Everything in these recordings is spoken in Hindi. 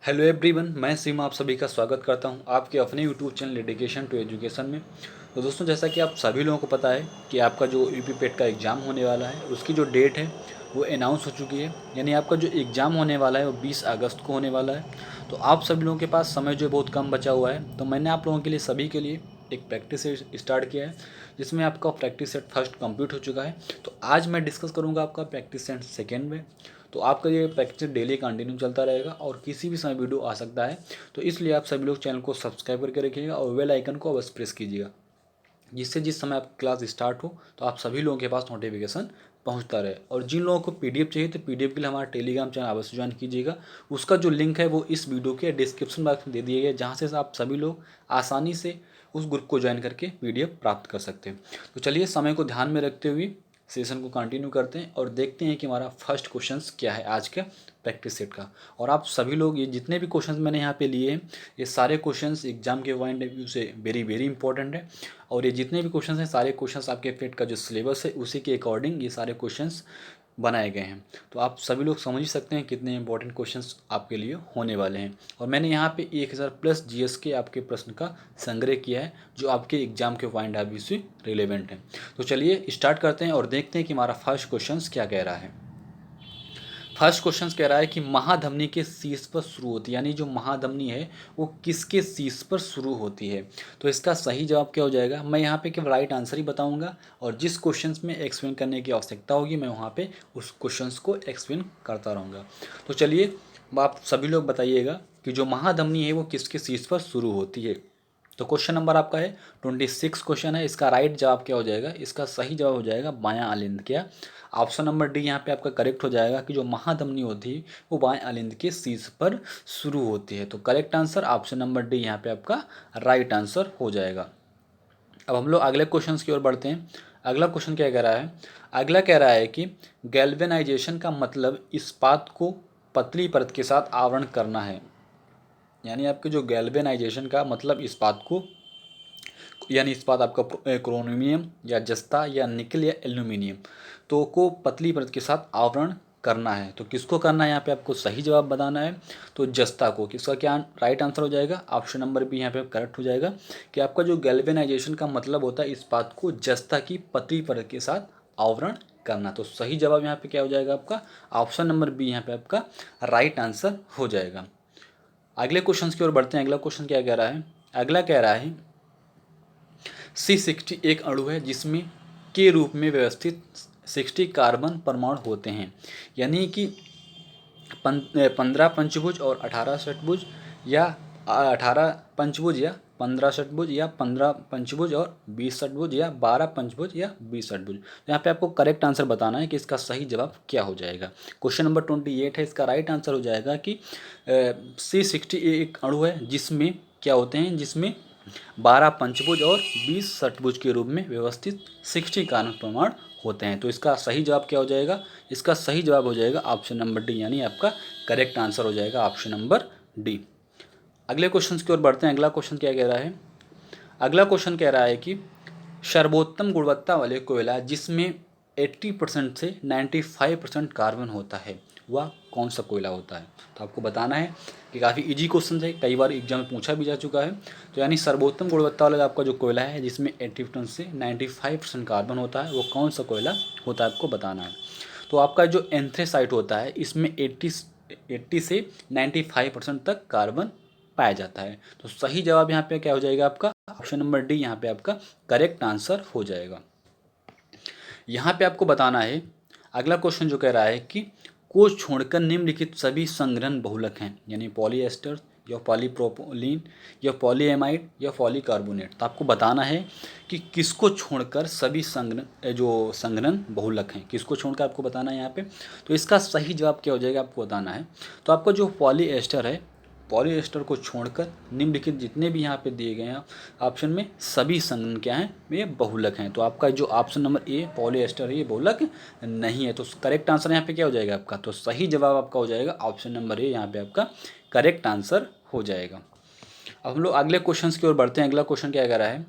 हेलो एवरीवन, मैं सीमा आप सभी का स्वागत करता हूं आपके अपने YouTube channel dedication to education में। तो दोस्तों, जैसा कि आप सभी लोगों को पता है कि आपका जो यूपी पेट का एग्ज़ाम होने वाला है उसकी जो डेट है वो अनाउंस हो चुकी है। यानी आपका जो एग्ज़ाम होने वाला है वो 20 अगस्त को होने वाला है। तो आप सभी लोगों के पास समय जो बहुत कम बचा हुआ है, तो मैंने आप लोगों के लिए सभी के लिए एक प्रैक्टिस सेट स्टार्ट किया है जिसमें आपका प्रैक्टिस सेट फर्स्ट कंप्लीट हो चुका है। तो आज मैं डिस्कस करूँगा आपका प्रैक्टिस सेट सेकेंड में। तो आपका ये प्रैक्टिस डेली कंटिन्यू चलता रहेगा और किसी भी समय वीडियो आ सकता है। तो इसलिए आप सभी लोग चैनल को सब्सक्राइब करके रखिएगा और बेल आइकन को अवश्य प्रेस कीजिएगा, जिससे जिस समय आप क्लास स्टार्ट हो तो आप सभी लोगों के पास नोटिफिकेशन पहुंचता रहे। और जिन लोगों को पीडीएफ चाहिए तो पीडीएफ के लिए हमारा टेलीग्राम चैनल अवश्य ज्वाइन कीजिएगा। उसका जो लिंक है वो इस वीडियो के डिस्क्रिप्शन बॉक्स में दे दिया गया है, जहाँ से आप सभी लोग आसानी से उस ग्रुप को ज्वाइन करके पीडीएफ प्राप्त कर सकते हैं। तो चलिए, समय को ध्यान में रखते हुए सेशन को कंटिन्यू करते हैं और देखते हैं कि हमारा फर्स्ट क्वेश्चंस क्या है आज का प्रैक्टिस सेट का। और आप सभी लोग ये जितने भी क्वेश्चंस मैंने यहाँ पे लिए हैं, ये सारे क्वेश्चंस एग्जाम के पॉइंट ऑफ व्यू से वेरी वेरी इंपॉर्टेंट है। और ये जितने भी क्वेश्चंस हैं, सारे क्वेश्चंस आपके पेट का जो सिलेबस है उसी के अकॉर्डिंग ये सारे क्वेश्चंस बनाए गए हैं। तो आप सभी लोग समझ ही सकते हैं कितने इंपॉर्टेंट क्वेश्चंस आपके लिए होने वाले हैं। और मैंने यहाँ पे 1000 प्लस जीएस के आपके प्रश्न का संग्रह किया है जो आपके एग्जाम के पॉइंट ऑफ व्यू से रिलेवेंट है। तो चलिए स्टार्ट करते हैं और देखते हैं कि हमारा फर्स्ट क्वेश्चन क्या कह रहा है। फर्स्ट क्वेश्चन कह रहा है कि महाधमनी के शीर्ष पर शुरू होती है, यानी जो महाधमनी है वो किसके शीर्ष पर शुरू होती है। तो इसका सही जवाब क्या हो जाएगा, मैं यहाँ पे केवल राइट आंसर ही बताऊंगा और जिस क्वेश्चन में एक्सप्लेन करने की आवश्यकता होगी मैं वहाँ पे उस क्वेश्चन को एक्सप्लेन करता रहूँगा। तो चलिए, आप सभी लोग बताइएगा कि जो महाधमनी है वो किसके शीर्ष पर शुरू होती है। तो क्वेश्चन नंबर आपका है 26 क्वेश्चन है। इसका राइट जवाब क्या हो जाएगा, इसका सही जवाब हो जाएगा बायां अलिंद। क्या ऑप्शन नंबर डी यहाँ पे आपका करेक्ट हो जाएगा कि जो महाधमनी होती है वो बाएं अलिंद के शीर्ष पर शुरू होती है। तो correct answer option number D यहाँ पे आपका राइट आंसर हो जाएगा। अब हम लोग अगले क्वेश्चन की ओर बढ़ते हैं। अगला क्वेश्चन क्या कह रहा है, अगला कह रहा है कि गैल्वेनाइजेशन का मतलब इस्पात को पतली परत के साथ आवरण करना है। यानी आपके जो गैल्वेनाइजेशन का मतलब इस्पात को, यानी इस्पात आपका क्रोमियम या जस्ता या निकल या एल्यूमिनियम तो को पतली परत के साथ आवरण करना है। तो किसको करना है, यहाँ पे आपको सही जवाब बताना है। तो जस्ता को, किसका क्या राइट आंसर हो जाएगा, ऑप्शन नंबर बी यहाँ पे करेक्ट हो जाएगा कि आपका जो गैल्वेनाइजेशन का मतलब होता है इस्पात को जस्ता की पतली परत के साथ आवरण करना। तो सही जवाब यहाँ पे क्या हो जाएगा आपका, ऑप्शन नंबर बी यहाँ पे आपका राइट आंसर हो जाएगा। अगले क्वेश्चन की ओर बढ़ते हैं। अगला क्वेश्चन क्या कह रहा है, अगला कह रहा है C60 एक अणु है जिसमें के रूप में व्यवस्थित 60 कार्बन परमाणु होते हैं। यानी कि 15 पंचभुज और 18 षटभुज या 18 पंचभुज या 15 षटभुज या 15 पंचभुज और 20 षटभुज या 12 पंचभुज या 20 षटभुज। यहाँ पे आपको करेक्ट आंसर बताना है कि इसका सही जवाब क्या हो जाएगा। क्वेश्चन नंबर 28 है, इसका राइट आंसर हो जाएगा कि C60 एक अणु है जिसमें क्या होते हैं, जिसमें 12 पंचभुज और 20 षटभुज के रूप में व्यवस्थित 60 कार्बन परमाणु होते हैं। तो इसका सही जवाब क्या हो जाएगा, इसका सही जवाब हो जाएगा ऑप्शन नंबर डी, यानी आपका करेक्ट आंसर हो जाएगा ऑप्शन नंबर डी। अगले क्वेश्चन की ओर बढ़ते हैं। अगला क्वेश्चन क्या कह रहा है, अगला क्वेश्चन कह रहा है कि सर्वोत्तम गुणवत्ता वाले कोयला जिसमें 80% से 95% कार्बन होता है वह कौन सा कोयला होता है। तो आपको बताना है कि काफ़ी इजी क्वेश्चन है, कई बार एग्जाम में पूछा भी जा चुका है। तो यानी सर्वोत्तम गुणवत्ता वाला आपका जो कोयला है जिसमें 80% से 95% कार्बन होता है वो कौन सा कोयला होता है, आपको बताना है। तो आपका जो एंथ्रेसाइट होता है इसमें 80 से 95% तक कार्बन पाया जाता है। तो सही जवाब यहाँ पे क्या हो जाएगा आपका, ऑप्शन नंबर डी यहाँ पे आपका करेक्ट आंसर हो जाएगा। यहाँ पे आपको बताना है अगला क्वेश्चन जो कह रहा है कि को छोड़कर निम्नलिखित सभी संघनन बहुलक हैं, यानी पॉलीएस्टर या पॉलीप्रोपिलीन या पॉलीएमाइड या पॉलीकार्बोनेट। तो आपको बताना है कि किसको छोड़कर सभी संघनन बहुलक हैं, किसको छोड़कर आपको बताना है यहाँ पे। तो इसका सही जवाब क्या हो जाएगा आपको बताना है। तो आपका जो पॉलीएस्टर है, पॉलीएस्टर को छोड़कर निम्नलिखित जितने भी यहाँ पे दिए गए हैं ऑप्शन में सभी संघनन क्या हैं, ये बहुलक हैं। तो आपका जो ऑप्शन नंबर ए पॉलीएस्टर है ये बहुलक नहीं है। तो करेक्ट आंसर यहाँ पे क्या हो जाएगा आपका, तो सही जवाब आपका हो जाएगा ऑप्शन नंबर ए, यहाँ पे आपका करेक्ट आंसर हो जाएगा। अब हम लोग अगले क्वेश्चन की ओर बढ़ते हैं। अगला क्वेश्चन क्या कह रहा है,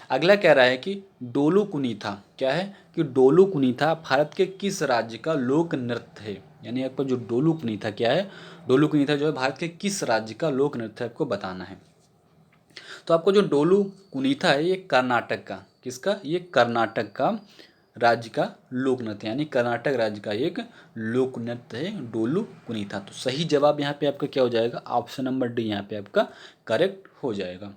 अगला कह रहा है कि डोलू कुनीथा क्या है, कि डोलू कुनीथा भारत के किस राज्य का लोक नृत्य है। यानी आपको जो डोलू कुनीथा क्या है, डोलू कुनीथा जो है भारत के किस राज्य का लोक नृत्य है आपको बताना है। तो आपको जो डोलू कुनीथा है ये कर्नाटक का, किसका, ये कर्नाटक का राज्य का लोक नृत्य, यानी कर्नाटक राज्य का एक लोक नृत्य है डोलू कुनीथा। तो सही जवाब यहाँ पे आपका क्या हो जाएगा, ऑप्शन नंबर डी यहाँ पे आपका करेक्ट हो जाएगा।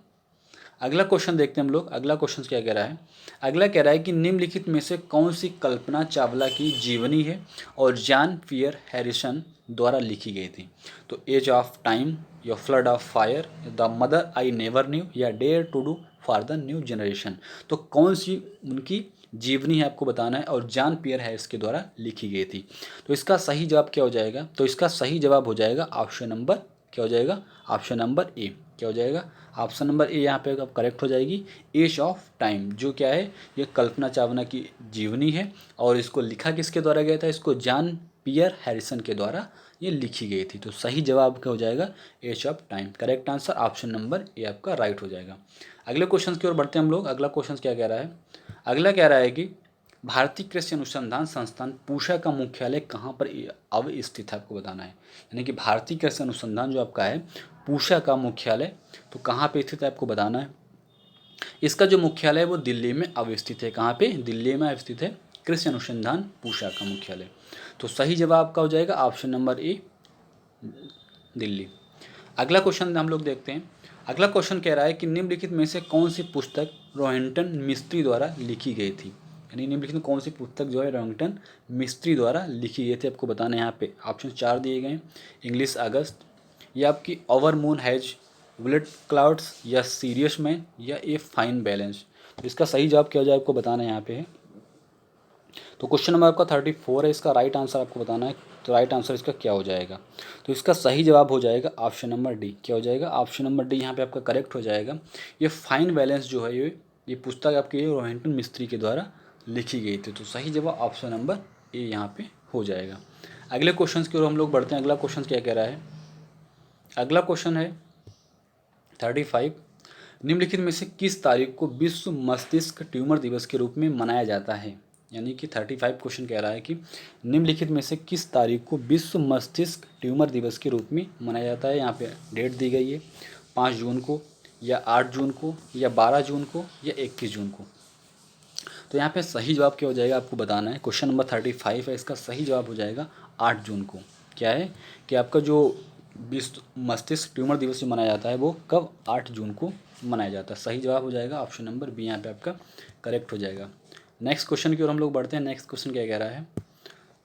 अगला क्वेश्चन देखते हैं हम लोग। अगला क्वेश्चन क्या कह रहा है, अगला कह रहा है कि निम्नलिखित में से कौन सी कल्पना चावला की जीवनी है और जॉन पियर हैरिसन द्वारा लिखी गई थी। तो एज ऑफ टाइम या flood of fire, the mother I never knew, या dare to do for the new generation. तो कौन सी उनकी जीवनी है आपको बताना है और जॉन पियर हैरिस के द्वारा लिखी गई थी। तो इसका सही जवाब क्या हो जाएगा, तो इसका सही जवाब हो जाएगा ऑप्शन नंबर, क्या हो जाएगा, ऑप्शन नंबर ए। क्या हो जाएगा, ऑप्शन नंबर ए यहाँ पे अब करेक्ट हो जाएगी। एज ऑफ टाइम जो क्या है, ये कल्पना चावला की जीवनी है और इसको लिखा किसके द्वारा गया था, इसको जॉन पियर हैरिसन के द्वारा ये लिखी गई थी। तो सही जवाब क्या हो जाएगा, age of time. Correct answer option number A आपका राइट हो जाएगा। अगले क्वेश्चन की ओर बढ़ते हैं हम लोग। अगला क्वेश्चन क्या कह रहा है, अगला कह रहा है कि भारतीय कृषि अनुसंधान संस्थान पूषा का मुख्यालय कहाँ पर अवस्थित है आपको बताना है। यानी कि भारतीय कृषि अनुसंधान जो आपका है पूषा का मुख्यालय तो कहाँ पे स्थित है आपको बताना है। इसका जो मुख्यालय है वो दिल्ली में अवस्थित है। कहाँ पे, दिल्ली में अवस्थित है कृषि अनुसंधान पूषा का मुख्यालय। तो सही जवाब आपका हो जाएगा ऑप्शन नंबर ए, दिल्ली। अगला क्वेश्चन हम लोग देखते हैं। अगला क्वेश्चन कह रहा है कि निम्नलिखित में से कौन सी पुस्तक रोहिंटन मिस्त्री द्वारा लिखी गई थी। यानी निम्नलिखित में कौन सी पुस्तक जो है रोहिंटन मिस्त्री द्वारा लिखी गई थी आपको बताना है। यहाँ पे ऑप्शन 4 दिए गए हैं, इंग्लिश अगस्त, या आपकी over moon has bullet clouds, या सीरियस मैन, या ए फाइन बैलेंस। तो इसका सही जवाब क्या हो जाए आपको बताना है यहाँ पे है। तो क्वेश्चन नंबर आपका 34 है, इसका राइट आंसर आपको बताना है। तो राइट आंसर इसका क्या हो जाएगा, तो इसका सही जवाब हो जाएगा ऑप्शन नंबर डी। क्या हो जाएगा, ऑप्शन नंबर डी यहाँ पे आपका करेक्ट हो जाएगा। ये फाइन बैलेंस जो है ये पुस्तक आपकी रोहिंटन मिस्त्री के द्वारा लिखी गई थी। तो सही जवाब ऑप्शन नंबर ए यहाँ पे हो जाएगा। अगले क्वेश्चन की ओर हम लोग बढ़ते हैं। अगला क्वेश्चन क्या कह रहा है, अगला क्वेश्चन है 35, निम्नलिखित में से किस तारीख को विश्व मस्तिष्क ट्यूमर दिवस के रूप में मनाया जाता है। यानी कि 35 क्वेश्चन कह रहा है कि निम्नलिखित में से किस तारीख को विश्व मस्तिष्क ट्यूमर दिवस के रूप में मनाया जाता है। यहाँ पे डेट दी गई है 5 जून को, या 8 जून को, या 12 जून को, या 21 जून को। तो यहाँ पे सही जवाब क्या हो जाएगा आपको बताना है। क्वेश्चन नंबर 35 है, इसका सही जवाब हो जाएगा 8 जून को। क्या है कि आपका जो विश्व मस्तिष्क ट्यूमर दिवस जो मनाया जाता है वो कब, 8 जून को मनाया जाता है। सही जवाब हो जाएगा ऑप्शन नंबर बी यहाँ पे आपका करेक्ट हो जाएगा। नेक्स्ट क्वेश्चन की ओर हम लोग बढ़ते हैं। नेक्स्ट क्वेश्चन क्या कह रहा है,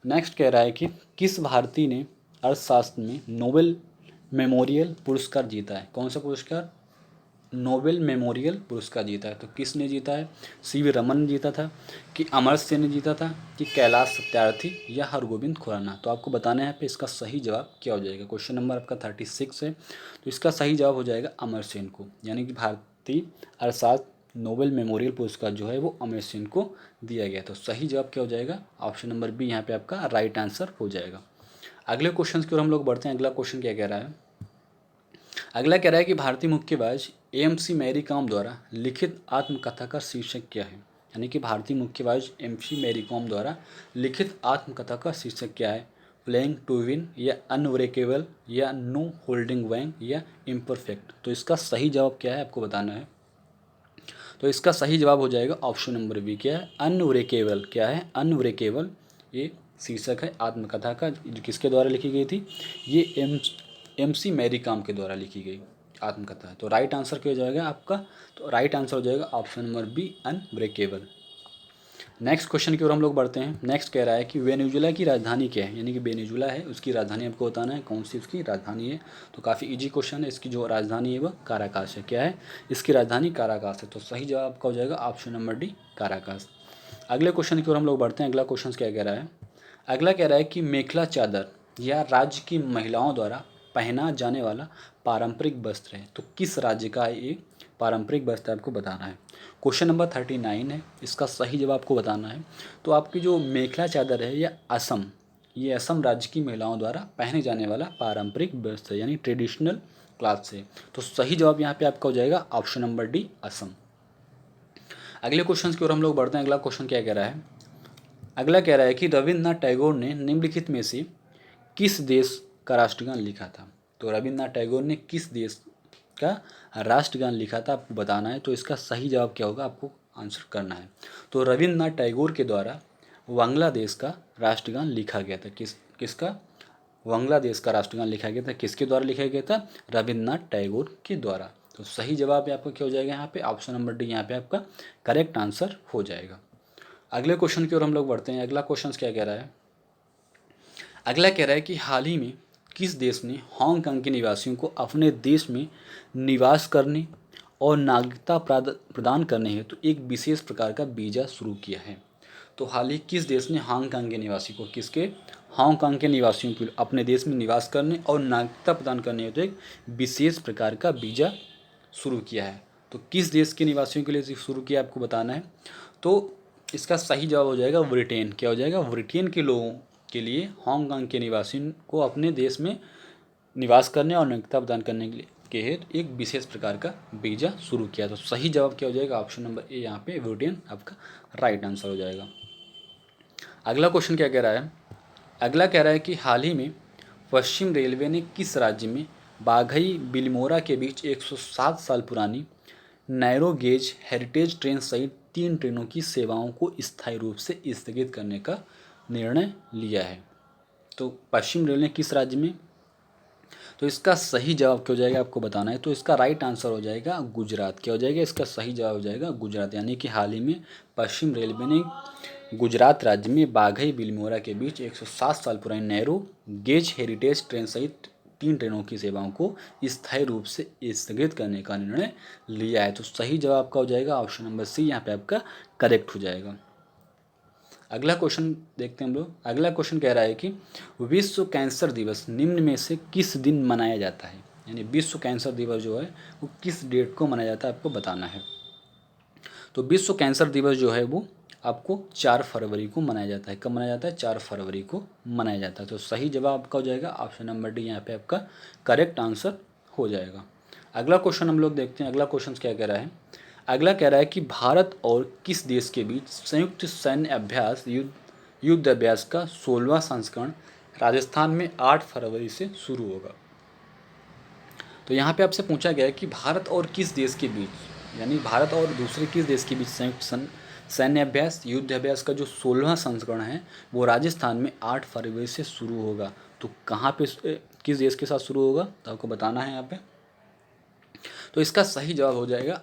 नेक्स्ट कह रहा है कि किस भारतीय ने अर्थशास्त्र में नोबेल मेमोरियल पुरस्कार जीता है। कौन सा पुरस्कार, नोबेल मेमोरियल पुरस्कार जीता है। तो किसने जीता है, सीवी रमन ने जीता था, कि अमर्त्य सेन ने जीता था, कि कैलाश सत्यार्थी, या हरगोविंद खुराना। तो आपको बताना है यहाँ पे इसका सही जवाब क्या हो जाएगा। क्वेश्चन नंबर आपका 36 है, तो इसका सही जवाब हो जाएगा अमर्त्य सेन को। यानी कि भारतीय अर्थशास्त्र नोबेल मेमोरियल पुरस्कार जो है वो अमर्त्य सेन को दिया गया। तो सही जवाब क्या हो जाएगा, ऑप्शन नंबर बी यहाँ पे आपका राइट आंसर हो जाएगा। अगले क्वेश्चन की ओर हम लोग बढ़ते हैं। अगला क्वेश्चन क्या कह रहा है, अगला कह रहा है कि भारतीय मुक्केबाज एम.सी. मैरी कॉम द्वारा लिखित आत्मकथा का शीर्षक क्या है। यानी कि भारतीय मुक्केबाज एम.सी. मैरी कॉम द्वारा लिखित आत्मकथा का शीर्षक क्या है, प्लेइंग टू विन, या अनब्रेकेबल, या नो होल्डिंग बैक, या इम्परफेक्ट। तो इसका सही जवाब क्या है आपको बताना है। तो इसका सही जवाब हो जाएगा ऑप्शन नंबर बी। क्या है, अनब्रेकेबल। क्या है, अनब्रेकेबल ये शीर्षक है आत्मकथा का, जो किसके द्वारा लिखी गई थी, ये एम.सी. मैरी कॉम के द्वारा लिखी गई आत्मकथा है। तो राइट आंसर क्या हो जाएगा आपका, तो राइट आंसर हो जाएगा option number B, unbreakable. Next question की ओर हम लोग बढ़ते हैं। नेक्स्ट कह रहा है कि वेनेजुला की राजधानी क्या है। यानी कि वेनेजुला है उसकी राजधानी आपको बताना है, कौन सी उसकी राजधानी है। तो काफ़ी इजी क्वेश्चन है। इसकी जो राजधानी है वह काराकास है। क्या है, इसकी राजधानी काराकास है। तो सही जवाब आपका हो जाएगा ऑप्शन नंबर डी, काराकास। अगले क्वेश्चन की ओर हम लोग बढ़ते हैं। अगला क्वेश्चन क्या कह रहा है, अगला कह रहा है कि मेखला चादर या राज्य की महिलाओं द्वारा पहना जाने वाला पारंपरिक वस्त्र है। तो किस राज्य का ये पारंपरिक वस्त्र आपको बताना है। क्वेश्चन नंबर 39 है, इसका सही जवाब आपको बताना है। तो आपकी जो मेखला चादर है यह असम, ये असम राज्य की महिलाओं द्वारा पहने जाने वाला पारंपरिक वस्त्र है, यानी ट्रेडिशनल क्लॉथ से। तो सही जवाब यहाँ पे आपका हो जाएगा ऑप्शन नंबर डी, असम। अगले क्वेश्चन की ओर हम लोग बढ़ते हैं। अगला क्वेश्चन क्या कह रहा है? अगला कह रहा है कि रविन्द्रनाथ टैगोर ने निम्नलिखित में से किस देश का राष्ट्रगान लिखा था? तो रविन्द्रनाथ टैगोर ने किस देश का राष्ट्रगान लिखा था आपको बताना है। तो इसका सही जवाब क्या होगा आपको आंसर करना है। तो रविन्द्रनाथ टैगोर के द्वारा बांग्लादेश का राष्ट्रगान लिखा गया था। किसका? बांग्लादेश का राष्ट्रगान लिखा गया था। किसके द्वारा लिखा गया था? रविन्द्रनाथ टैगोर के द्वारा। तो सही जवाब आपका क्या हो जाएगा यहाँ पे? ऑप्शन नंबर डी यहाँ पे आपका करेक्ट आंसर हो जाएगा। अगले क्वेश्चन की ओर हम लोग बढ़ते हैं। अगला क्वेश्चन क्या कह रहा है? अगला कह रहा है कि हाल ही में किस देश ने हांगकांग के निवासियों को अपने देश में निवास करने और नागरिकता प्रदान करने हेतु एक विशेष प्रकार का वीज़ा शुरू किया है? तो हाल ही किस देश ने हांगकांग के निवासी को हांगकांग के निवासियों को अपने देश में निवास करने और नागरिकता प्रदान करने हेतु एक विशेष प्रकार का वीज़ा शुरू किया है? तो किस देश के निवासियों के लिए शुरू किया आपको बताना है। तो इसका सही जवाब हो जाएगा ब्रिटेन। क्या हो जाएगा? ब्रिटेन के लोगों के लिए हांगकांग के निवासियों को अपने देश में निवास करने और नागरिकता प्रदान करने के हेतु एक विशेष प्रकार का वीज़ा शुरू किया। तो सही जवाब क्या हो जाएगा? ऑप्शन नंबर ए यहाँ पे ब्रिटेन आपका राइट आंसर हो जाएगा। अगला क्वेश्चन क्या कह रहा है? अगला कह रहा है कि हाल ही में पश्चिम रेलवे ने किस राज्य में बाघई बिलमोरा के बीच 107 साल पुरानी नैरो गेज हेरिटेज ट्रेन सहित 3 ट्रेनों की सेवाओं को स्थायी रूप से स्थगित करने का निर्णय लिया है? तो पश्चिम रेल ने किस राज्य में? तो इसका सही जवाब क्या हो जाएगा आपको बताना है। तो इसका राइट आंसर हो जाएगा गुजरात। क्या हो जाएगा? इसका सही जवाब हो जाएगा गुजरात। यानी कि हाल ही में पश्चिम रेलवे ने गुजरात राज्य में बाघई बिलमोरा के बीच 107 साल पुरानी नैरो गेज हेरिटेज ट्रेन सहित 3 ट्रेनों की सेवाओं को स्थायी रूप से स्थगित करने का निर्णय लिया है। तो सही जवाब आपका हो जाएगा ऑप्शन नंबर सी यहाँ पे आपका करेक्ट हो जाएगा। अगला क्वेश्चन देखते हैं हम लोग। अगला क्वेश्चन कह रहा है कि विश्व कैंसर दिवस निम्न में से किस दिन मनाया जाता है? यानी विश्व कैंसर दिवस जो है वो किस डेट को मनाया जाता है आपको बताना है। तो विश्व कैंसर दिवस जो है वो आपको 4 फरवरी को मनाया जाता है। कब मनाया जाता है? 4 फरवरी को मनाया जाता है। तो सही जवाब आपका हो जाएगा ऑप्शन नंबर डी यहाँ पे आपका करेक्ट आंसर हो जाएगा। अगला क्वेश्चन हम लोग देखते हैं। अगला क्वेश्चन क्या कह रहा है? अगला कह रहा है कि भारत और किस देश के बीच संयुक्त सैन्य अभ्यास युद्ध अभ्यास का 16वां संस्करण राजस्थान में 8 फरवरी से शुरू होगा? तो यहाँ पे आपसे पूछा गया है कि भारत और किस देश के बीच, यानी भारत और दूसरे किस देश के बीच संयुक्त सैन्य अभ्यास युद्ध अभ्यास का जो 16वां संस्करण है वो राजस्थान में 8 फरवरी से शुरू होगा। तो कहाँ पे किस देश के साथ शुरू होगा तो आपको बताना है यहाँ पे। तो इसका सही जवाब हो जाएगा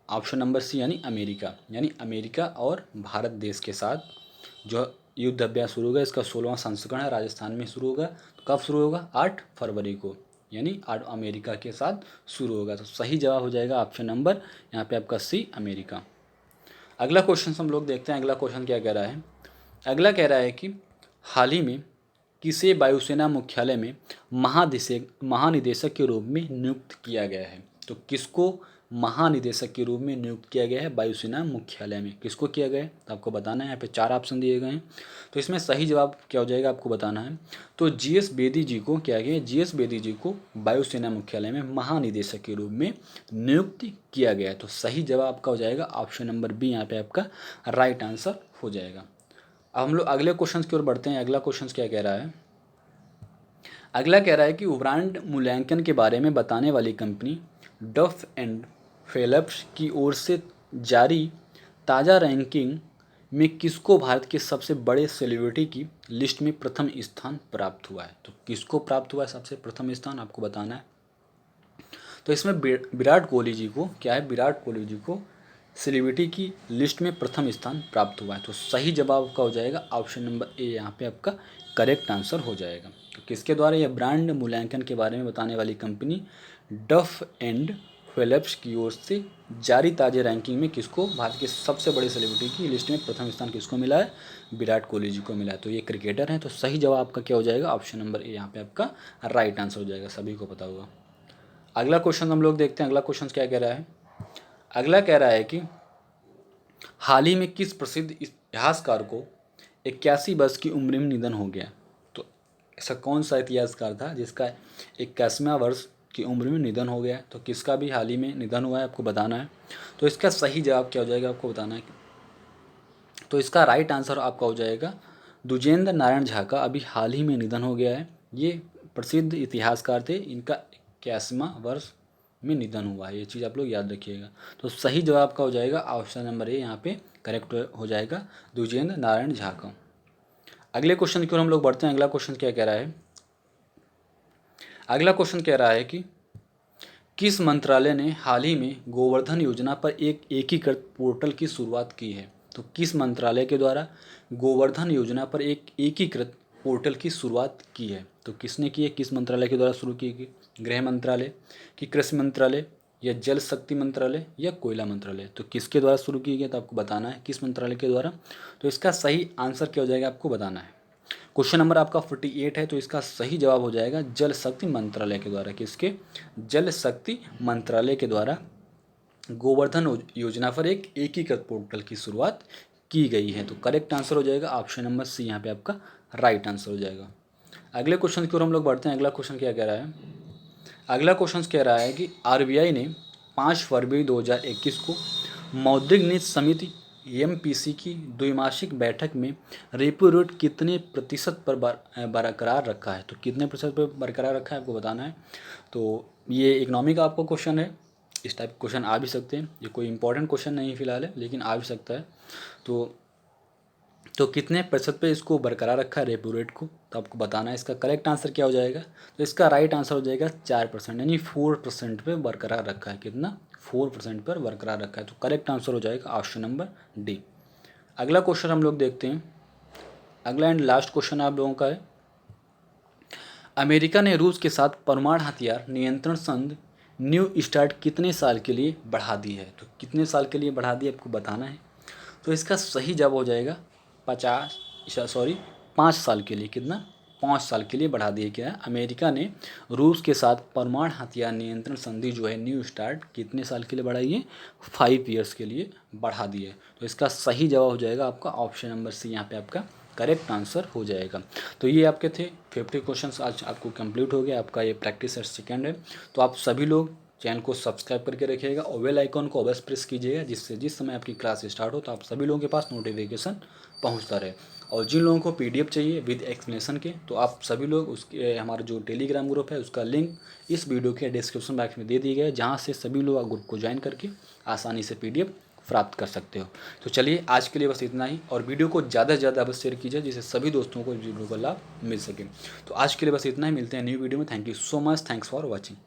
ऑप्शन नंबर सी यानी अमेरिका। यानी अमेरिका और भारत देश के साथ जो युद्ध अभ्यास शुरू होगा इसका 16वां संस्करण है राजस्थान में शुरू होगा। तो कब शुरू होगा? 8 फरवरी को, यानी 8 अमेरिका के साथ शुरू होगा। तो सही जवाब हो जाएगा ऑप्शन नंबर यहाँ पे आपका सी अमेरिका। अगला क्वेश्चन हम लोग देखते हैं। अगला क्वेश्चन क्या कह रहा है? अगला कह रहा है कि हाल ही में किसे वायुसेना मुख्यालय में महानिदेशक के रूप में नियुक्त किया गया है? तो किसको महानिदेशक के रूप में नियुक्त किया गया है वायुसेना मुख्यालय में? किसको किया गया है तो आपको बताना है। यहाँ पे 4 ऑप्शन दिए गए हैं। तो इसमें सही जवाब क्या हो जाएगा आपको बताना है। तो जीएस बेदी जी को क्या गया? जीएस बेदी जी को वायुसेना मुख्यालय में महानिदेशक के रूप में नियुक्त किया गया है। तो सही जवाब आपका हो जाएगा ऑप्शन नंबर बी यहाँ पे आपका राइट आंसर हो जाएगा। अब हम लोग अगले क्वेश्चन की ओर बढ़ते हैं। अगला क्वेश्चन क्या कह रहा है? अगला कह रहा है कि ब्रांड मूल्यांकन के बारे में बताने वाली कंपनी डफ एंड फेलप्स की ओर से जारी ताज़ा रैंकिंग में किसको भारत के सबसे बड़े सेलिब्रिटी की लिस्ट में प्रथम स्थान प्राप्त हुआ है? तो किसको प्राप्त हुआ है सबसे प्रथम स्थान आपको बताना है। तो इसमें विराट कोहली जी को क्या है? विराट कोहली जी को सेलिब्रिटी की लिस्ट में प्रथम स्थान प्राप्त हुआ है। तो सही जवाब का हो जाएगा ऑप्शन नंबर ए यहाँ पे आपका करेक्ट आंसर हो जाएगा। तो किसके द्वारा? यह ब्रांड मूल्यांकन के बारे में बताने वाली कंपनी डफ एंड फेलप्स की ओर से जारी ताज़ा रैंकिंग में किसको भारत के सबसे बड़े सेलिब्रिटी की लिस्ट में प्रथम स्थान किसको मिला है? विराट कोहली जी को मिला है। तो ये क्रिकेटर हैं। तो सही जवाब आपका क्या हो जाएगा? ऑप्शन नंबर ए यहाँ पे आपका राइट आंसर हो जाएगा, सभी को पता होगा। अगला क्वेश्चन हम लोग देखते हैं। अगला क्वेश्चन क्या कह रहा है? अगला कह रहा है कि हाल ही में किस प्रसिद्ध इतिहासकार को 81 वर्ष की उम्र में निधन हो गया? तो ऐसा कौन सा इतिहासकार था जिसका 81वां वर्ष की उम्र में निधन हो गया है। तो किसका भी हाल ही में निधन हुआ है आपको बताना है। तो इसका सही जवाब क्या हो जाएगा आपको बताना है। तो इसका राइट आंसर आपका हो जाएगा द्विजेंद्र नारायण झा का अभी हाल ही में निधन हो गया है। ये प्रसिद्ध इतिहासकार थे, इनका 81वां वर्ष में निधन हुआ है। ये चीज़ आप लोग याद रखिएगा। तो सही जवाब का हो जाएगा ऑप्शन नंबर ए, यहाँ पे करेक्ट हो जाएगा द्विजेंद्र नारायण झा का। अगले क्वेश्चन की ओर हम लोग बढ़ते हैं। अगला क्वेश्चन क्या कह रहा है, अगला क्वेश्चन कह रहा है कि किस मंत्रालय ने हाल ही में गोवर्धन योजना पर एक एकीकृत पोर्टल की शुरुआत की है। तो किस मंत्रालय के द्वारा गोवर्धन योजना पर एक एकीकृत पोर्टल की शुरुआत की है। तो किसने की है, किस मंत्रालय के द्वारा शुरू की गई, गृह मंत्रालय कि कृषि मंत्रालय या जल शक्ति मंत्रालय या कोयला मंत्रालय। तो किसके द्वारा शुरू की गई तो आपको बताना है किस मंत्रालय के द्वारा। तो इसका सही आंसर क्या हो जाएगा आपको बताना है। क्वेश्चन नंबर आपका 48 है। तो इसका सही जवाब हो जाएगा जल शक्ति मंत्रालय के द्वारा। किसके, जल शक्ति मंत्रालय के द्वारा गोवर्धन योजना पर एक एकीकृत पोर्टल की शुरुआत की गई है। तो करेक्ट आंसर हो जाएगा ऑप्शन नंबर सी, यहाँ पे आपका राइट आंसर हो जाएगा। अगले क्वेश्चन की ओर हम लोग बढ़ते हैं। अगला क्वेश्चन क्या कह रहा है, अगला क्वेश्चन कह रहा है कि आरबीआई ने 5 फरवरी 2021 को मौद्रिक नीति समिति एमपीसी की द्विमासिक बैठक में रेपो रेट कितने प्रतिशत पर बरकरार रखा है। तो कितने प्रतिशत पर बरकरार रखा है आपको बताना है। तो ये इकोनॉमी का आपको क्वेश्चन है, इस टाइप के क्वेश्चन आ भी सकते हैं। ये कोई इंपॉर्टेंट क्वेश्चन नहीं फिलहाल है, लेकिन आ भी सकता है। तो कितने प्रतिशत पे इसको बरकरार रखा है रेपो रेट को, तो आपको बताना है। इसका करेक्ट आंसर क्या हो जाएगा, तो इसका राइट आंसर हो जाएगा 4%, यानी 4% पे बरकरार रखा है। कितना, 4% पर बरकरार रखा है। तो करेक्ट आंसर हो जाएगा ऑप्शन नंबर डी। अगला क्वेश्चन हम लोग देखते हैं। अगला एंड लास्ट क्वेश्चन आप लोगों का है, अमेरिका ने रूस के साथ परमाणु हथियार नियंत्रण संधि न्यू स्टार्ट कितने साल के लिए बढ़ा दी है। तो कितने साल के लिए बढ़ा दी आपको बताना है। तो इसका सही जवाब हो जाएगा 5 साल के लिए। कितना, 5 साल के लिए बढ़ा दिया गया है। अमेरिका ने रूस के साथ परमाणु हथियार नियंत्रण संधि जो है न्यू स्टार्ट कितने साल के लिए बढ़ाई है, 5 ईयर्स के लिए बढ़ा दी है। तो इसका सही जवाब हो जाएगा आपका ऑप्शन नंबर सी, यहाँ पे आपका करेक्ट आंसर हो जाएगा। तो ये आपके थे 50 क्वेश्चंस, आज आपको कंप्लीट हो गया। आपका ये प्रैक्टिस सेट सेकेंड है। तो आप सभी लोग चैनल को सब्सक्राइब करके रखिएगा और बेल आइकॉन को अवश्य प्रेस कीजिएगा, जिससे जिस समय आपकी क्लास स्टार्ट हो तो आप सभी लोगों के पास नोटिफिकेशन पहुंचता रहे। और जिन लोगों को पीडीएफ चाहिए विद एक्सप्लेनेशन के, तो आप सभी लोग उसके हमारा जो टेलीग्राम ग्रुप है उसका लिंक इस वीडियो के डिस्क्रिप्शन बॉक्स में दे दिया गया है, जहाँ से सभी लोग ग्रुप को ज्वाइन करके आसानी से पीडीएफ प्राप्त कर सकते हो। तो चलिए आज के लिए बस इतना ही, और वीडियो को ज़्यादा से ज़्यादा अवश्य शेयर कीजिए, जिससे सभी दोस्तों को वीडियो का लाभ मिल सके। तो आज के लिए बस इतना ही, मिलते हैं न्यू वीडियो में। Thank you so much, thanks for watching.